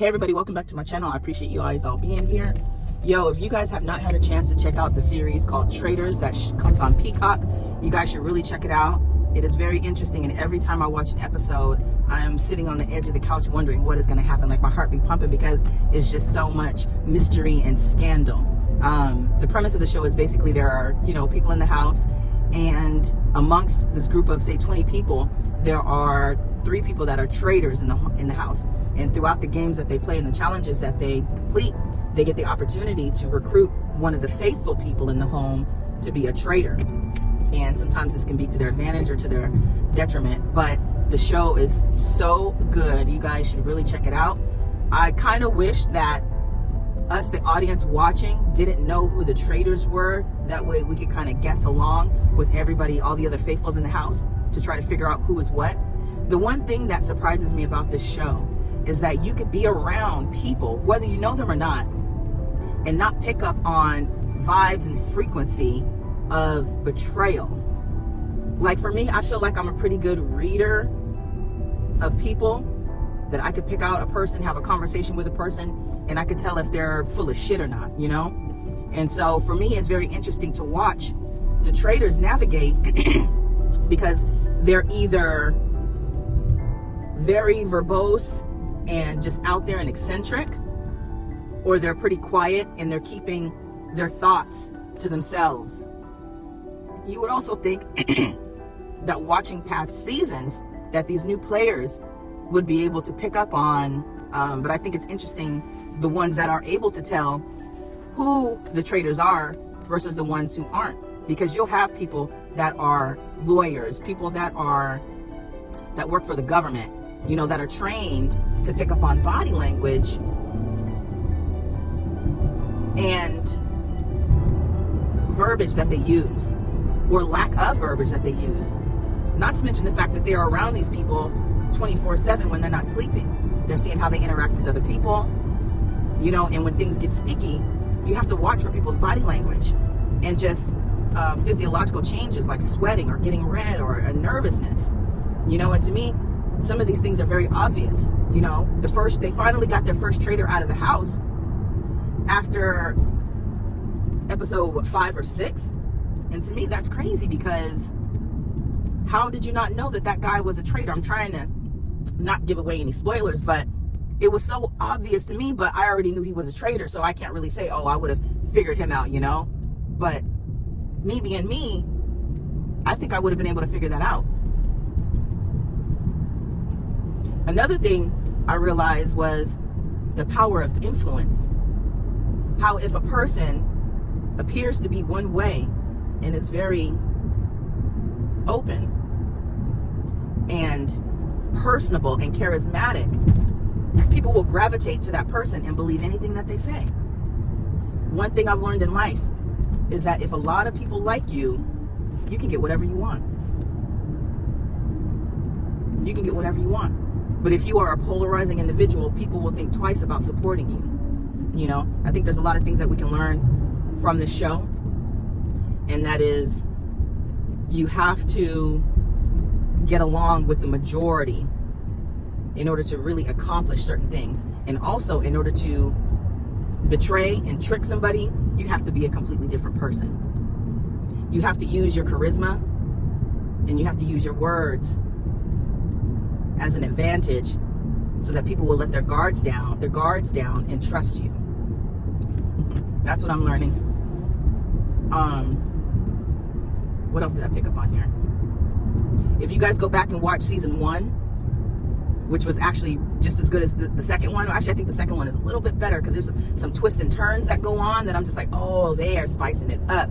Hey everybody, welcome back to my channel. I appreciate you guys all being here. Yo, if you guys have not had a chance to check out the series called Traitors that comes on Peacock, you guys should really check it out. It is very interesting, and every time I watch an episode, I am sitting on the edge of the couch wondering what is going to happen. Like, my heart be pumping because it's just so much mystery and scandal. The premise of the show is basically there are, people in the house, and amongst this group of, say, 20 people, there are 3 people that are traitors in the house. And throughout the games that they play and the challenges that they complete, they get the opportunity to recruit one of the faithful people in the home to be a traitor. And sometimes this can be to their advantage or to their detriment. But the show is so good. You guys should really check it out. I kind of wish that us, the audience watching, didn't know who the traitors were. That way we could kind of guess along with everybody, all the other faithfuls in the house, to try to figure out who is what. The one thing that surprises me about this show is that you could be around people, whether you know them or not, and not pick up on vibes and frequency of betrayal. Like, for me, I feel like I'm a pretty good reader of people, that I could pick out a person, have a conversation with a person, and I could tell if they're full of shit or not, And so for me, it's very interesting to watch the traitors navigate because they're either very verbose and just out there and eccentric, or they're pretty quiet and they're keeping their thoughts to themselves. You would also think that watching past seasons that these new players would be able to pick up on, but I think it's interesting the ones that are able to tell who the traitors are versus the ones who aren't, because you'll have people that are lawyers, people that work for the government, that are trained to pick up on body language and verbiage that they use, or lack of verbiage that they use. Not to mention the fact that they're around these people 24/7 when they're not sleeping. They're seeing how they interact with other people, and when things get sticky, you have to watch for people's body language and just physiological changes like sweating or getting red or a nervousness, and to me, some of these things are very obvious. They finally got their first traitor out of the house after episode 5 or 6. And to me, that's crazy, because how did you not know that guy was a traitor? I'm trying to not give away any spoilers, but it was so obvious to me, but I already knew he was a traitor, so I can't really say, oh, I would have figured him out, But me being me, I think I would have been able to figure that out. Another thing I realized was the power of influence. How if a person appears to be one way and is very open and personable and charismatic, people will gravitate to that person and believe anything that they say. One thing I've learned in life is that if a lot of people like you, you can get whatever you want. You can get whatever you want. But if you are a polarizing individual, people will think twice about supporting you. I think there's a lot of things that we can learn from this show. And that is, you have to get along with the majority in order to really accomplish certain things. And also, in order to betray and trick somebody, you have to be a completely different person. You have to use your charisma and you have to use your words as an advantage so that people will let their guards down and trust you. That's what I'm learning. What else did I pick up on here? If you guys go back and watch season 1, which was actually just as good as the second one. Actually, I think the second one is a little bit better because there's some twists and turns that go on that I'm just like, oh, they are spicing it up.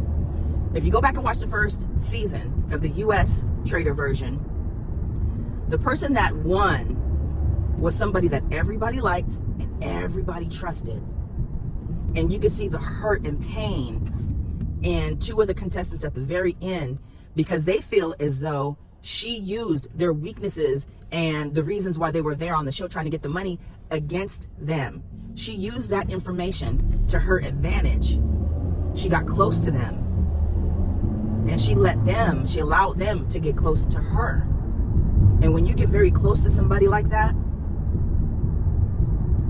If you go back and watch the first season of the US traitor version, the person that won was somebody that everybody liked and everybody trusted. And you could see the hurt and pain in 2 of the contestants at the very end, because they feel as though she used their weaknesses and the reasons why they were there on the show trying to get the money against them. She used that information to her advantage. She got close to them. And she allowed them to get close to her. And when you get very close to somebody like that,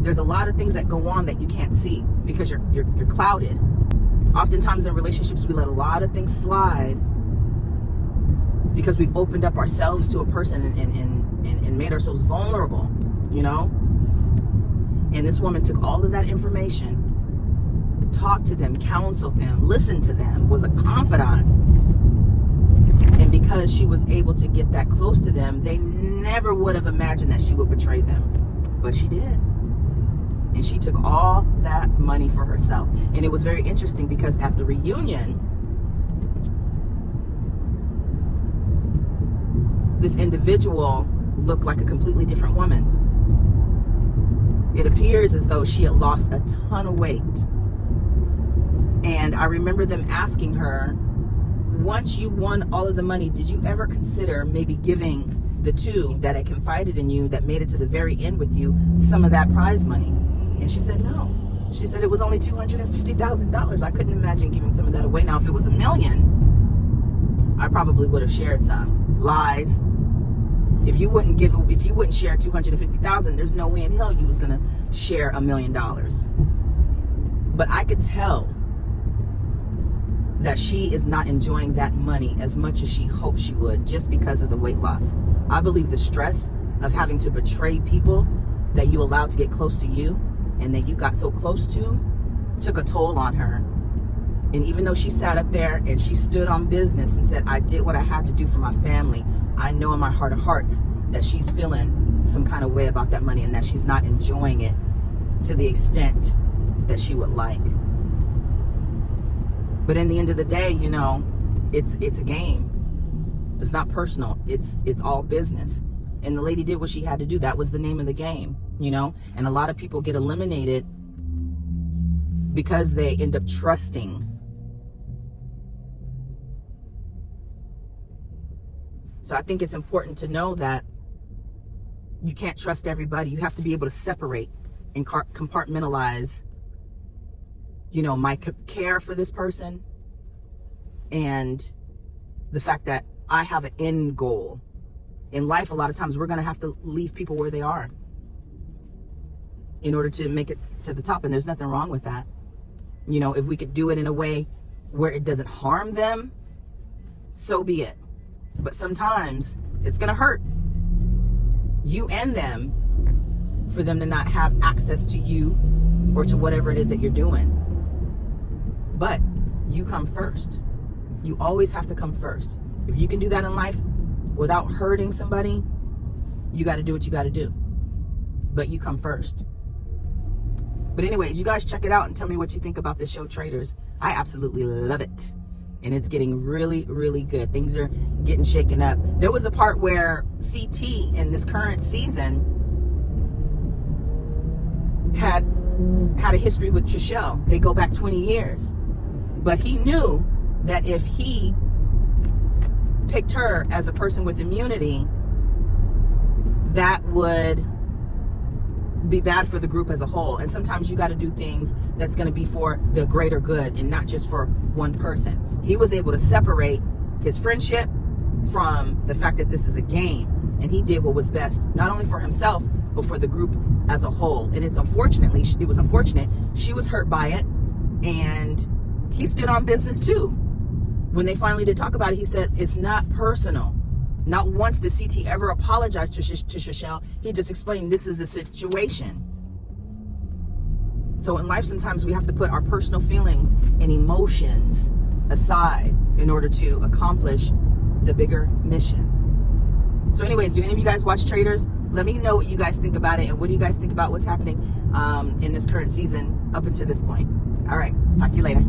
there's a lot of things that go on that you can't see because you're clouded. Oftentimes in relationships, we let a lot of things slide because we've opened up ourselves to a person and made ourselves vulnerable, you know? And this woman took all of that information, talked to them, counseled them, listened to them, was a confidant. And because she was able to get that close to them, they never would have imagined that she would betray them. But she did. And she took all that money for herself. And it was very interesting because at the reunion, this individual looked like a completely different woman. It appears as though she had lost a ton of weight. And I remember them asking her, once you won all of the money, did you ever consider maybe giving the two that had confided in you, that made it to the very end with you, some of that prize money? And she said no. She said it was only $250,000. I couldn't imagine giving some of that away. Now, if it was $1 million, I probably would have shared some. Lies. If you wouldn't share $250,000, there's no way in hell you was gonna share $1 million. But I could tell that she is not enjoying that money as much as she hoped she would, just because of the weight loss. I believe the stress of having to betray people that you allowed to get close to you and that you got so close to took a toll on her. And even though she sat up there and she stood on business and said, I did what I had to do for my family, I know in my heart of hearts that she's feeling some kind of way about that money and that she's not enjoying it to the extent that she would like. But in the end of the day, you know, it's a game. It's not personal. It's all business. And the lady did what she had to do. That was the name of the game, you know. And a lot of people get eliminated because they end up trusting. So I think it's important to know that you can't trust everybody. You have to be able to separate and compartmentalize, you know, my care for this person and the fact that I have an end goal. In life, a lot of times we're going to have to leave people where they are in order to make it to the top. And there's nothing wrong with that. You know, if we could do it in a way where it doesn't harm them, so be it. But sometimes it's going to hurt you and them for them to not have access to you or to whatever it is that you're doing. But you come first. You always have to come first. If you can do that in life without hurting somebody, you got to do what you got to do. But you come first. But anyways, you guys check it out and tell me what you think about this show, Traitors. I absolutely love it. And it's getting really, really good. Things are getting shaken up. There was a part where CT in this current season had a history with Trishelle. They go back 20 years. But he knew that if he picked her as a person with immunity, that would be bad for the group as a whole. And sometimes you got to do things that's going to be for the greater good and not just for one person. He was able to separate his friendship from the fact that this is a game, and he did what was best, not only for himself but for the group as a whole. And it was unfortunate she was hurt by it, and he stood on business too. When they finally did talk about it, he said it's not personal. Not once did CT ever apologize to Trishelle. He just explained this is a situation. So in life, sometimes we have to put our personal feelings and emotions aside in order to accomplish the bigger mission. So anyways, do any of you guys watch Traitors? Let me know what you guys think about it, and what do you guys think about what's happening in this current season up until this point. All right, talk to you later.